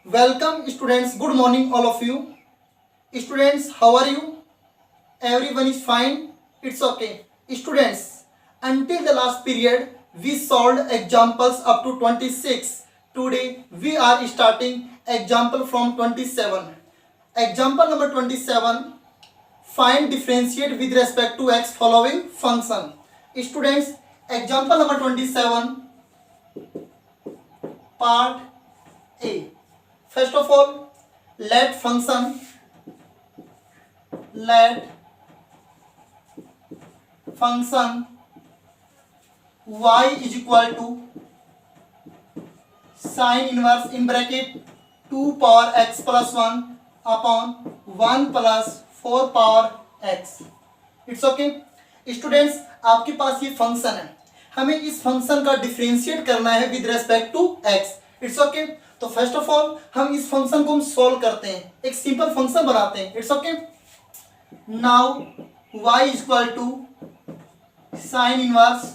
Welcome students, good morning all of you. Students, how are you? Everyone is fine? It's okay. Students, until the last period we solved examples up to 26. Today we are starting example from 27. Example number 27. Find differentiate with respect to x following function. Students, example number 27, part A. First of all, let function y is equal to sin inverse in bracket 2 power x plus 1 upon 1 plus 4 power x. It's okay students, आपके पास ये function है, हमें इस function का differentiate करना है with respect to x. It's okay. तो first of all हम इस फंक्शन को हम सोल्व करते हैं, एक सिंपल फंक्शन बनाते हैं. It's okay. Now y is equal to sine inverse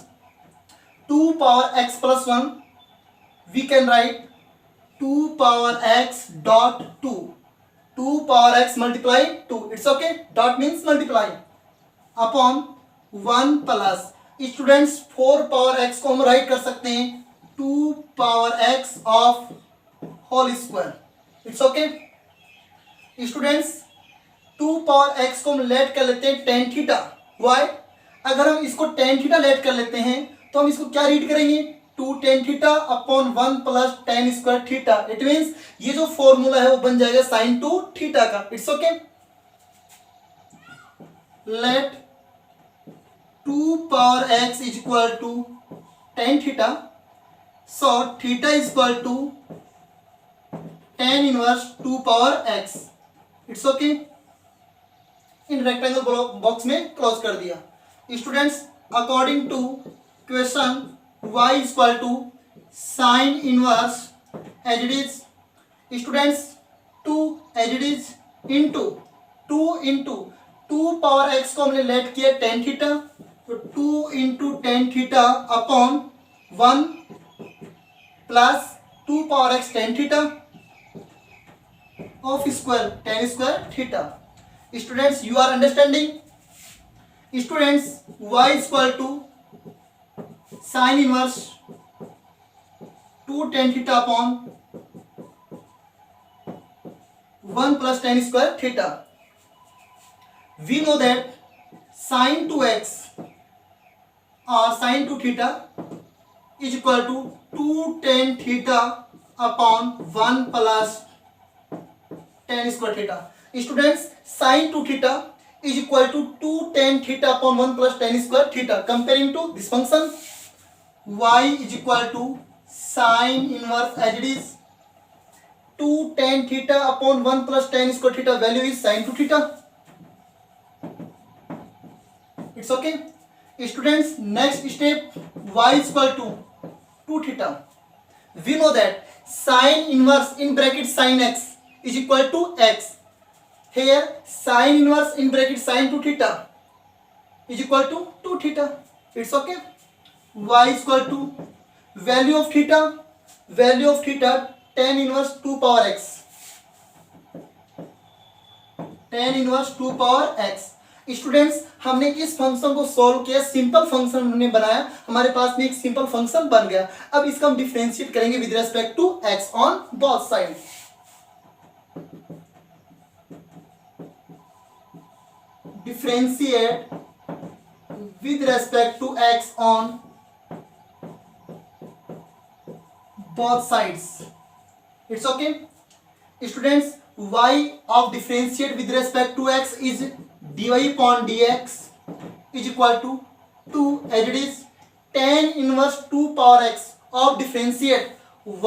2 power x plus 1. We can write 2 power x dot 2 power x multiply 2. It's okay. Dot means multiply upon 1 plus students 4 power x को हम write कर सकते हैं 2 power x of whole square. It's okay. Students 2 power x को हम late कर लेते हैं टेन थीटा. वाई? अगर हम इसको टेन थीटा लेट कर लेते हैं तो हम इसको क्या रीड करेंगे 2 tan theta upon 1 plus tan square theta. It means ये जो फॉर्मूला है वो बन जाएगा साइन 2 थीटा का. It's okay. Let 2 power x is equal to tan theta. So theta is equal to tan inverse 2 power x. It's okay. इन rectangle box में close कर दिया. Students, according to question y is equal to sine inverse as it is. Students 2 as it is into 2 power x को हमने let किया tan theta. तो 2 into tan theta upon 1 plus 2 power x tan theta of square tan square theta. Students, you are understanding? Students, y is equal to sine inverse 2 tan theta upon 1 plus tan square theta. We know that sin 2x or sin 2 theta is equal to 2 tan theta upon 1 plus tan square theta. Students, sin 2 theta is equal to 2 tan theta upon 1 plus tan square theta. Comparing to this function, y is equal to sin inverse as it is 2 tan theta upon 1 plus tan square theta. Value is sin 2 theta. It's okay. Students, next step, y is equal to 2 theta. We know that sin inverse in bracket sin x is equal to x. Here sin inverse in bracket sin 2 theta is equal to 2 theta. It's okay. Y is equal to value of theta tan inverse 2 power x. tan inverse 2 power x. Students, हमने इस फंक्शन को solve किया, simple function हमने बनाया, हमारे पास में एक सिंपल फंक्शन बन गया. अब इसका हम डिफरेंशिएट करेंगे with respect to x on both side. Differentiate with respect to x on both sides. It's okay. Students, y of differentiate with respect to x is dy upon dx is equal to 2 as it is tan inverse 2 power x of differentiate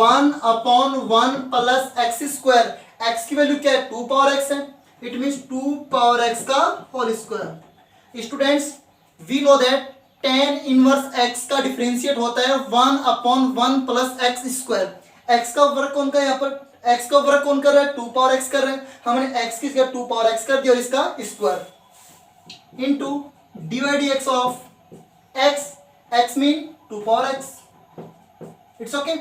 1 upon 1 plus x square. x की value क्या है 2 power x है. It means 2 power x का whole square. Students, we know that tan inverse x का differentiate होता है 1 upon 1 plus x square. x का work कौन का है यहाँ पर, x का वर्क कौन कर रहा है 2 पावर x कर रहे हैं. हमने x की जगह 2 पावर x कर दिया और इसका square into dy dx of x mean 2 power x. It's okay.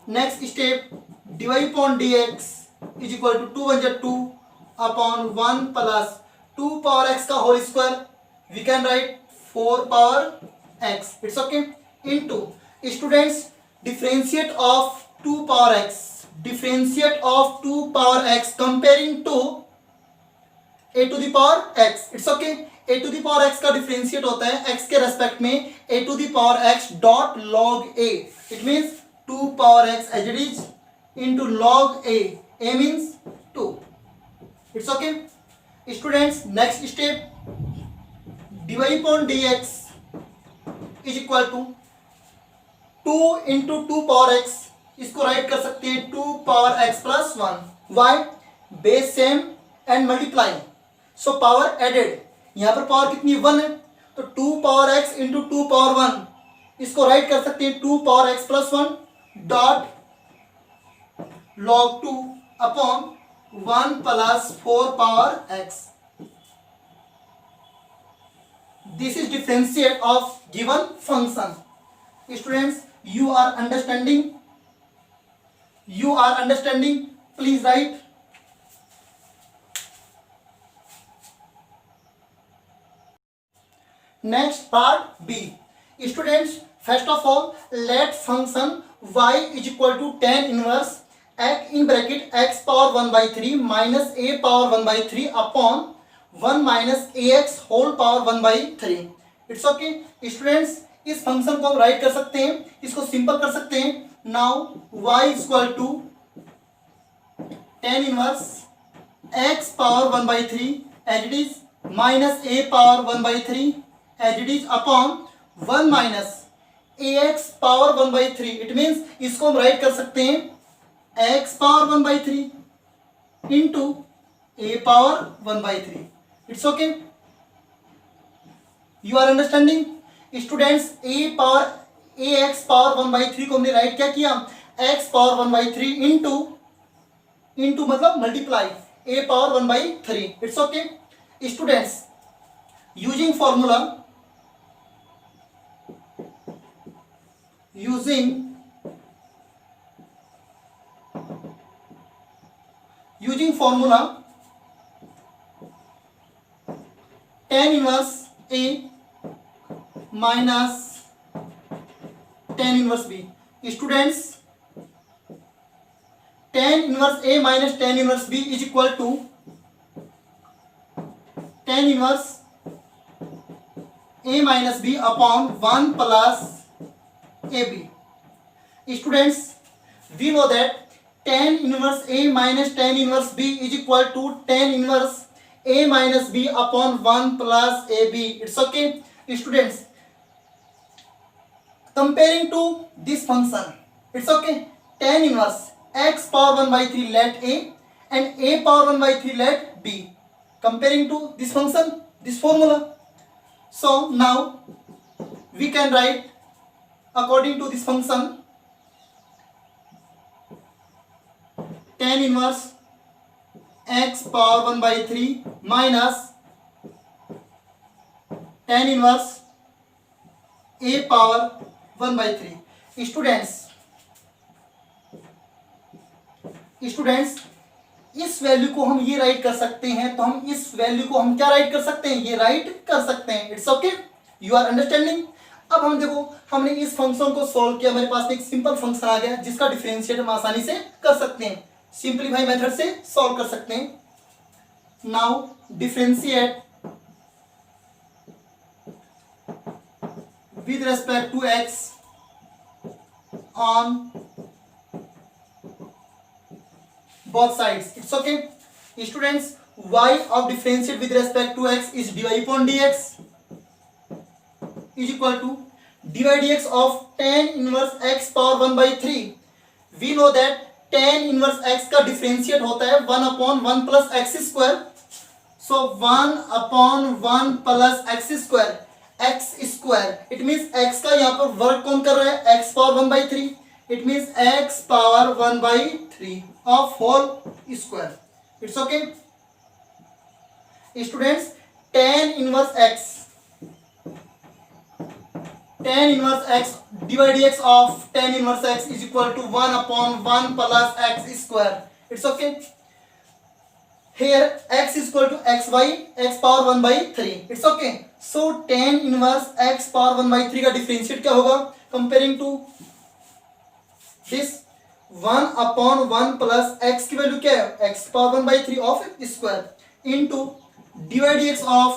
Next step dy upon dx is equal to 2 1 2 upon 1 plus 2 power x का whole square, we can write 4 power x, it's okay, into students differentiate of 2 power x, differentiate of 2 power x comparing to a to the power x, it's okay. a to the power x का differentiate होता है x के respect में a to the power x dot log a, it means 2 power x as it is into log a means 2, it's okay. Students next step, dy upon dx is equal to 2 into 2 power x, इसको write कर सकते हैं 2 power x plus 1, why base same and multiply, so power added, यहां पर power कितनी 1 है, तो 2 power x into 2 power 1, इसको राइट कर सकते हैं 2 power x plus 1 dot log 2 upon 1 plus 4 power x, this is differentiate of given function. Students you are understanding, please write. Next part B. Students, first of all let function y is equal to tan inverse x in bracket x power 1 by 3 minus a power 1 by 3 upon 1 minus ax whole power 1 by 3, it's okay. Students इस फंक्शन को हम write कर सकते हैं, इसको simple कर सकते हैं। Now y is equal to tan inverse x power 1 by 3 as it is minus a power 1 by 3 as it is upon 1 minus ax power 1 by 3, it means इसको हम राइट कर सकते हैं x power 1 by 3 into a power 1 by 3, it's okay. You are understanding students, ax power 1 by 3 को हमने write क्या किया, x power 1 by 3 इंटू मतलब multiply a power 1 by 3, it's okay. Students using formula tan inverse a minus tan inverse b, students tan inverse a minus tan inverse b is equal to tan inverse a minus b upon 1 plus ab। Students we know that tan inverse a minus tan inverse b is equal to tan inverse a minus b upon 1 plus ab, it's okay. Students comparing to this function, it's okay, tan inverse x power 1 by 3 let a and a power 1 by 3 let b, comparing to this function, this formula, so now we can write according to this function tan inverse x power 1 by 3 minus tan inverse a power 1 by 3। Students इस value को हम ये right कर सकते हैं, तो हम इस वैल्यू को हम क्या राइट कर सकते हैं, ये राइट कर सकते हैं, it's okay. You are understanding. अब हम देखो हमने इस फंक्शन को सॉल्व किया, हमारे पास एक सिंपल फंक्शन आ गया जिसका डिफरेंशिएट हम आसानी से कर सकते हैं, सिंपलीफाई मेथड से सॉल्व कर सकते हैं। Now differentiate with respect to x on both sides, it's okay। Students y of differentiate with respect to x is dy upon dx is equal to dy dx of tan inverse x power 1 by 3। we know that tan inverse x का differentiate होता है 1 upon 1 plus x square, so 1 upon 1 plus x square, x square, it means x का यहाँ पर work कौन कर रहा है, x power 1 by 3, it means x power 1 by 3 of whole square, it's okay। Students tan inverse x tan inverse x dx of tan inverse x is equal to 1 upon 1 plus x square. It's okay. Here x is equal to xy x power 1 by 3. It's okay. So tan inverse x power 1 by 3 का differentiate क्या होगा? Comparing to this 1 upon 1 plus x की value क्या है? x power 1 by 3 of square into dx of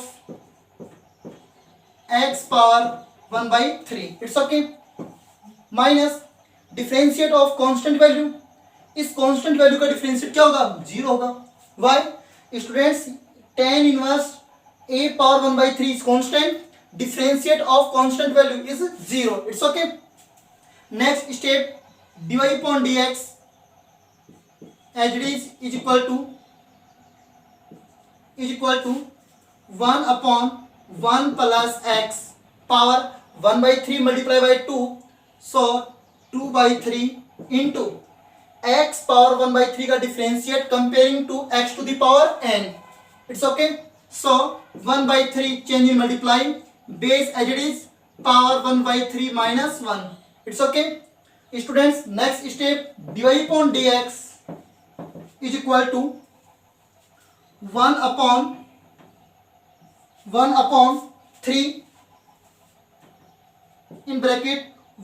x power 1 by 3. It's okay. Minus differentiate of constant value. इस constant value का differentiate क्या होगा? 0 होगा. Why? Students, tan inverse a power 1 by 3 is constant. Differentiate of constant value is 0. It's okay. Next step, dy upon dx as it is equal to 1 upon 1 plus x power 1 by 3 multiply by 2. So 2 by 3 into x power 1 by 3 का differentiate comparing to x to the power n. It's okay. So 1 by 3 change in multiply, base as it is power 1 by 3 minus 1. It's okay. Students, next step, dy upon dx is equal to 1 upon 3 in bracket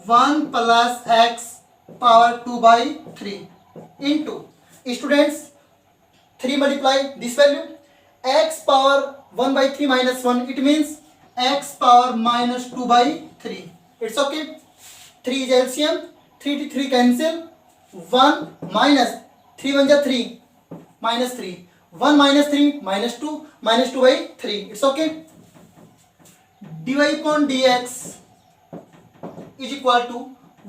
1 plus x power 2 by 3 into, students, 3 multiply this value, x power 1 by 3 minus 1, it means x power minus 2 by 3. It's okay. 3 is LCM, 3 to 3 cancel, 1 minus 3 1 is 3 minus 3, 1 minus 3 minus 2 by 3. It's okay. dy upon dx is equal to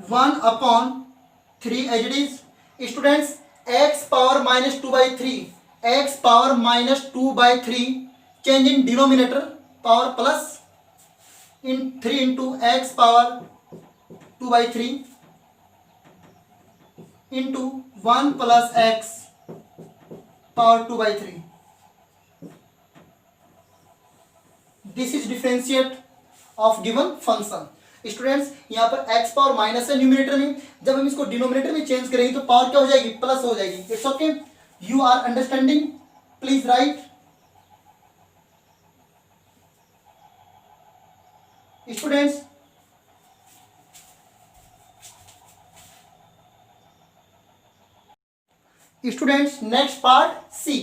1 upon 3 as it is. Students, x power minus 2 by 3, x power minus 2 by 3 change in denominator power plus in 3 into x power 2 by 3 into 1 plus x power 2 by 3. This is differentiate of given function. Students, यहाँ पर x power minus है numerator में, जब हम इसको denominator में change करेंगे तो पावर क्या हो जाएगी? प्लस हो जाएगी. It's okay. You are understanding? Please write. Students, next part C.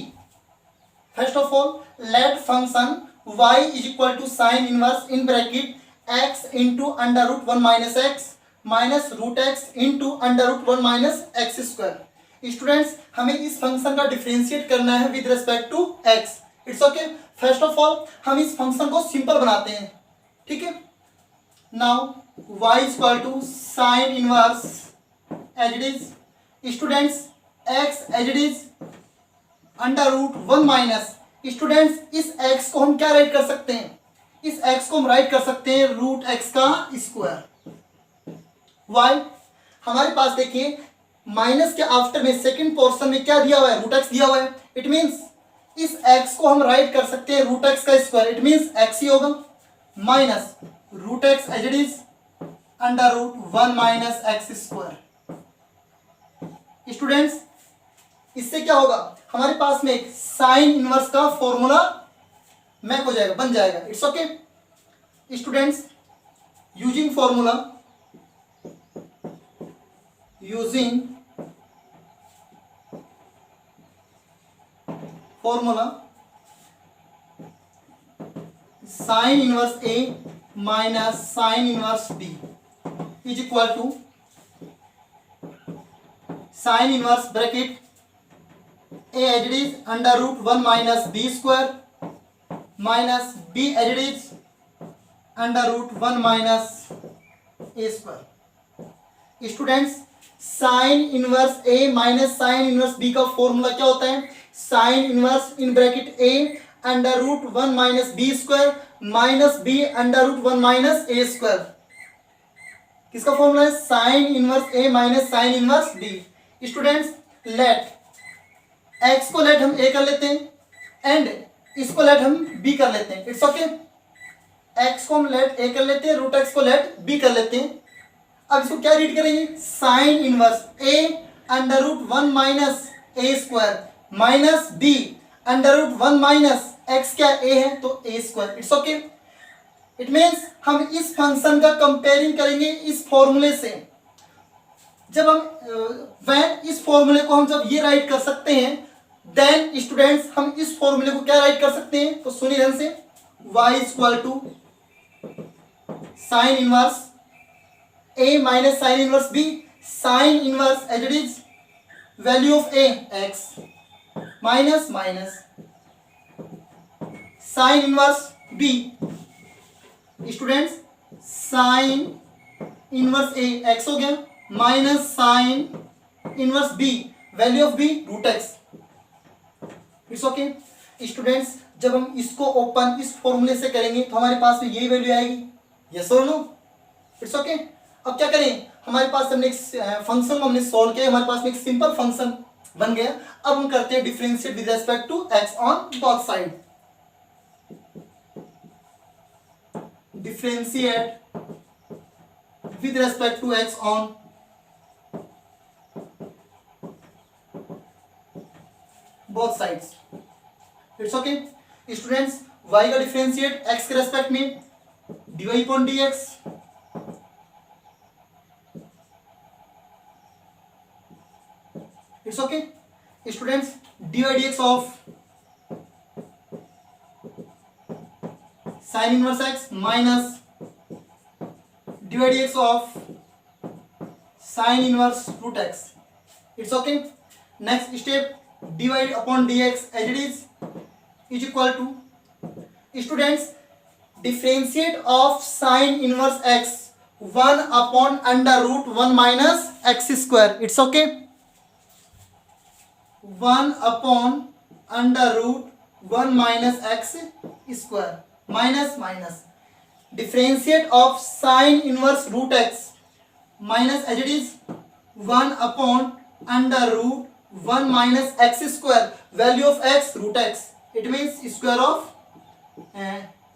First of all, let function y is equal to sin inverse in bracket x into under root 1 minus x minus root x into under root 1 minus x square. Students, हमें इस function का differentiate करना है with respect to x. It's okay. First of all हम इस फंक्शन को simple बनाते हैं. ठीक है. Now y is equal to sin inverse as it is. Students, x as it is under root 1 minus. Students, इस x को हम क्या राइट कर सकते हैं? इस x को हम राइट कर सकते हैं रूट x का स्क्वायर. वाई? हमारे पास देखिए माइनस के आफ्टर में सेकंड पोर्शन में क्या दिया हुआ है? रूट x दिया हुआ है. इट मींस इस x को हम राइट कर सकते हैं रूट x का स्क्वायर. इट मींस x ही होगा minus root x as it is under root 1 minus x square. Students, इससे क्या होगा? हमारे पास में एक साइन इनवर्स का फॉर्मूला मैप हो जाएगा, बन जाएगा. It's okay. Students, using formula sine inverse A minus sine inverse B is equal to sine inverse bracket a as it is under root 1 minus b square minus b as it is under root 1 minus a square. Students, sine inverse a minus sine inverse b का formula क्या होता है? Sine inverse in bracket a under root 1 minus b square minus b under root 1 minus a square. किसका formula है? Sine inverse a minus sine inverse b. Students, let x को let हम a कर लेते हैं एंड इसको late हम b कर लेते हैं. It's okay. x को हम लेट a कर लेते हैं, रूट x को लेट b कर लेते हैं। अब इसको क्या रीड करेंगे, sine inverse a under root 1 minus a square minus b under root 1 minus x, क्या a है तो a square. It's okay. It means हम इस फंक्शन का कंपेयरिंग करेंगे इस फॉर्मूले से। जब हम व्हेन इस फॉर्मूले को हम जब ये राइट कर सकते हैं, देन स्टूडेंट्स हम इस फॉर्मूले को क्या राइट कर सकते हैं, तो सुनिए ध्यान से, y equal to sine inverse a minus sine inverse b, sine inverse as it is value of a x minus minus sine inverse b, students sine inverse a x हो गया minus sine inverse b, value of b root x। It's okay students. जब हम इसको open इस फॉर्मूले से करेंगे तो हमारे पास में यही वैल्यू आएगी, यस और नो। It's okay. अब क्या करें, हमारे पास हमने फंक्शन को हमने सॉल्व किया, हमारे पास में एक सिंपल फंक्शन बन गया। अब हम करते हैं differentiate with respect to x on both side. Differentiate with respect to x on both sides. It's okay students. y का डिफरेंशिएट x के रेस्पेक्ट में dy upon dx, it's okay students. dy dx of sine inverse x minus dy dx of sine inverse root x। It's okay. Next step, dy upon dx as it is equal to, students differentiate of sine inverse x 1 upon under root 1 minus x square. It's okay 1 upon under root 1 minus x square minus minus differentiate of sine inverse root x minus as it is 1 upon under root 1 minus x square, value of x root x, it means square of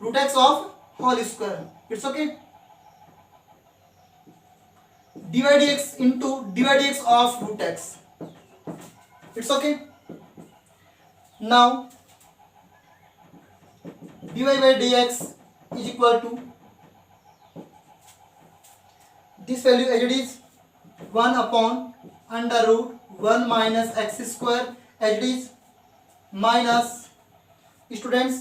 root x of whole square. It's okay. dy dx into dy dx of root x। It's okay. Now dy by dx is equal to this value as it is 1 upon under root 1 minus x square as it is minus, students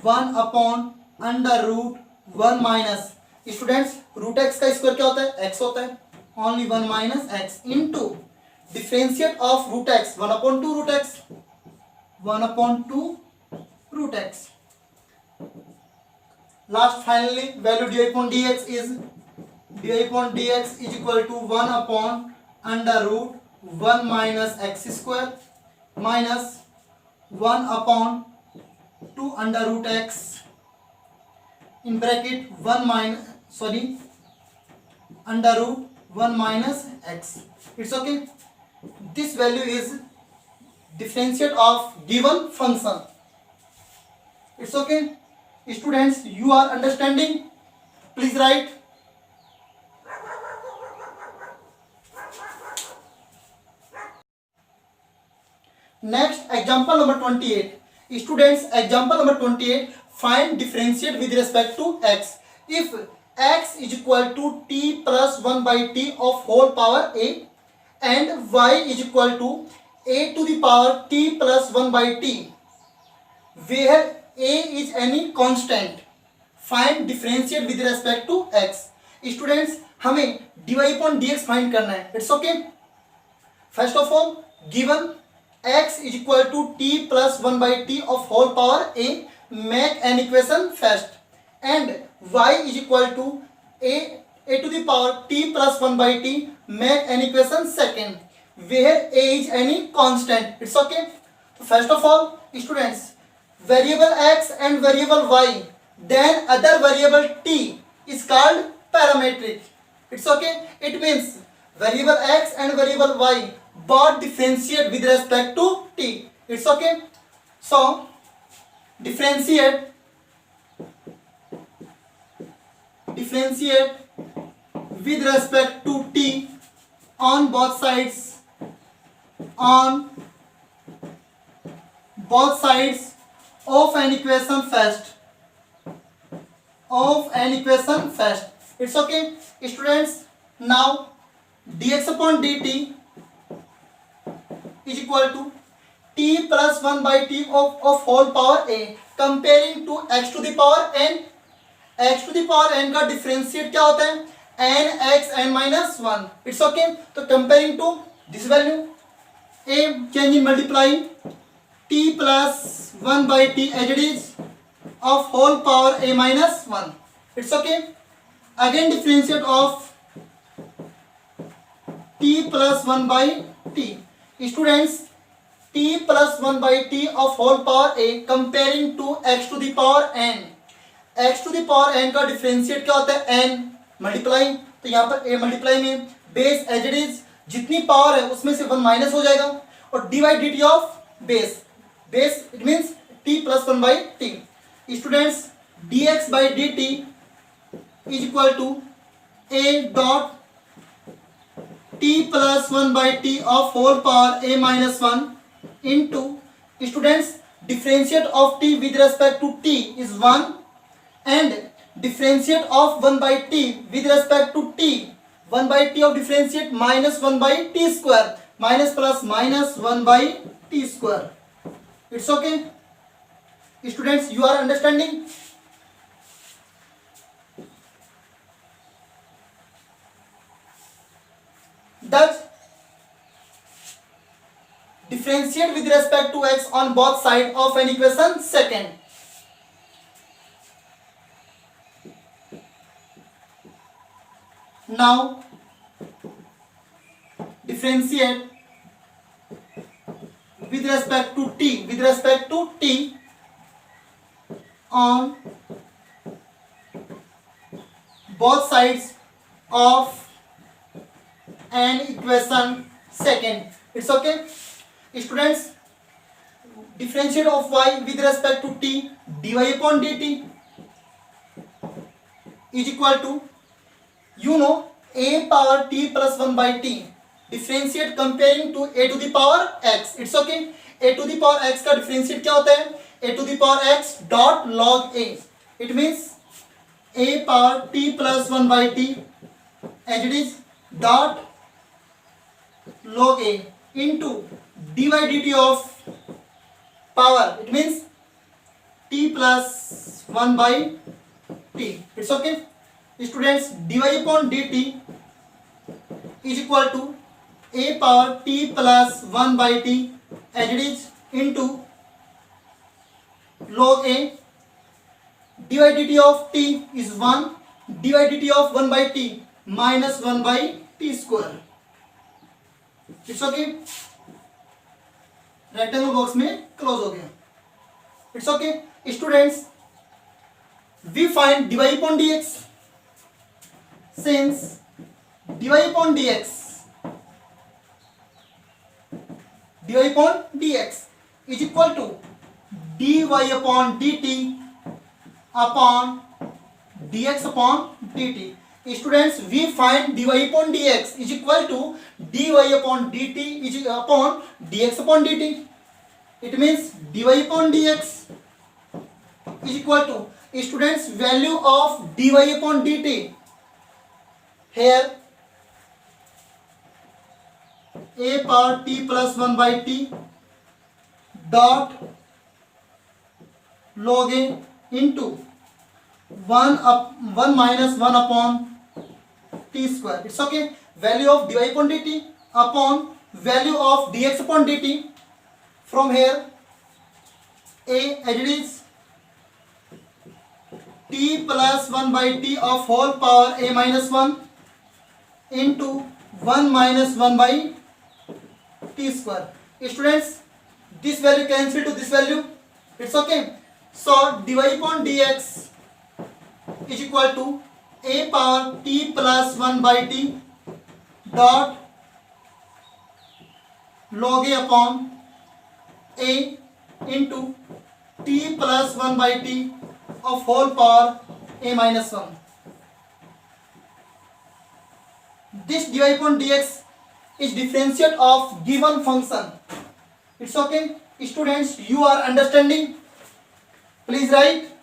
1 upon under root 1 minus, students root x का square क्या होता है, x होता है, only 1 minus x into differentiate of root x 1 upon 2 root x, 1 upon 2 root x. Last finally value dy upon dx is equal to 1 upon under root 1 minus x square minus 1 upon 2 under root x in bracket 1 minus under root 1 minus x. It's okay. This value is differentiate of given function. It's okay. Students, you are understanding? Please write. Next, example number 28. Students, example number 28. Find differentiate with respect to x. If x is equal to t plus 1 by t of whole power a and y is equal to a to the power t plus 1 by t, where a is any constant, find differentiate with respect to x. Students, हमें dy upon dx find करना है. It's okay. First of all, given x is equal to t plus 1 by t of whole power a, make an equation first, and y is equal to a to the power t plus 1 by t, make an equation second, where a is any constant. It's okay. First of all, students, variable x and variable y, then other variable t is called parametric. It's okay. It means variable x and variable y both differentiate with respect to t. It's okay. So differentiate differentiate with respect to t on both sides of an equation first. It's okay students. Now dx upon dt is equal to t plus 1 by t of whole power a, comparing to x to the power n. x to the power n का differentiate क्या होता है? n x n minus 1. It's okay. तो comparing to this value a, change in multiplying t plus 1 by t as it is of whole power a minus 1. It's okay. Again differentiate of t plus 1 by t. Students, t plus 1 by t of whole power a comparing to x to the power n. x to the power n का differentiate क्या होता है? n multiplying. तो यहाँ पर a multiply में base as it is जितनी power है उसमें से 1 माइनस हो जाएगा और dy dt of base it means t plus 1 by t. Students, dx by dt is equal to a dot t plus 1 by t of whole power a minus 1 into, students, differentiate of t with respect to t is 1 and differentiate of 1 by t with respect to t, 1 by t of differentiate minus 1 by t square, minus plus minus 1 by t square. It's okay students, you are understanding? Thus differentiate with respect to x on both sides of an equation second. Now differentiate with respect to t on both sides of an equation second. It's okay students. Differentiate of y with respect to t, dy upon dt is equal to, you know, a power t plus 1 by t. Differentiate comparing to a to the power x. It's okay. a to the power x का differentiate क्या होता है? a to the power x dot log a. It means a power t plus 1 by t as it is dot log a into dy dt of power. It means t plus 1 by t. It's okay students. dy upon dt is equal to a power t plus 1 by t as it is into log a. dy dt of t is 1, dy dt of 1 by t minus 1 by t square. It's okay. Rectangle box में close हो गया. It's okay students. We find dy upon dx. Since dy upon dx is equal to dy upon dt upon dx upon dt. Students, we find dy upon dx is equal to dy upon dt is upon dx upon dt. It means dy upon dx is equal to, students, value of dy upon dt. Here a power t plus 1 by t dot log a into 1 minus 1 upon t square. It's okay. Value of dy upon dt upon value of dx upon dt. From here a as it is t plus 1 by t of whole power a minus 1 into 1 minus 1 by t square. Students, this value cancel to this value. It's okay. So dy upon dx is equal to a power t plus 1 by t dot log a upon a into t plus 1 by t of whole power a minus 1. this dy upon dx is differentiate of given function. It's okay. Students, you are understanding? Please write.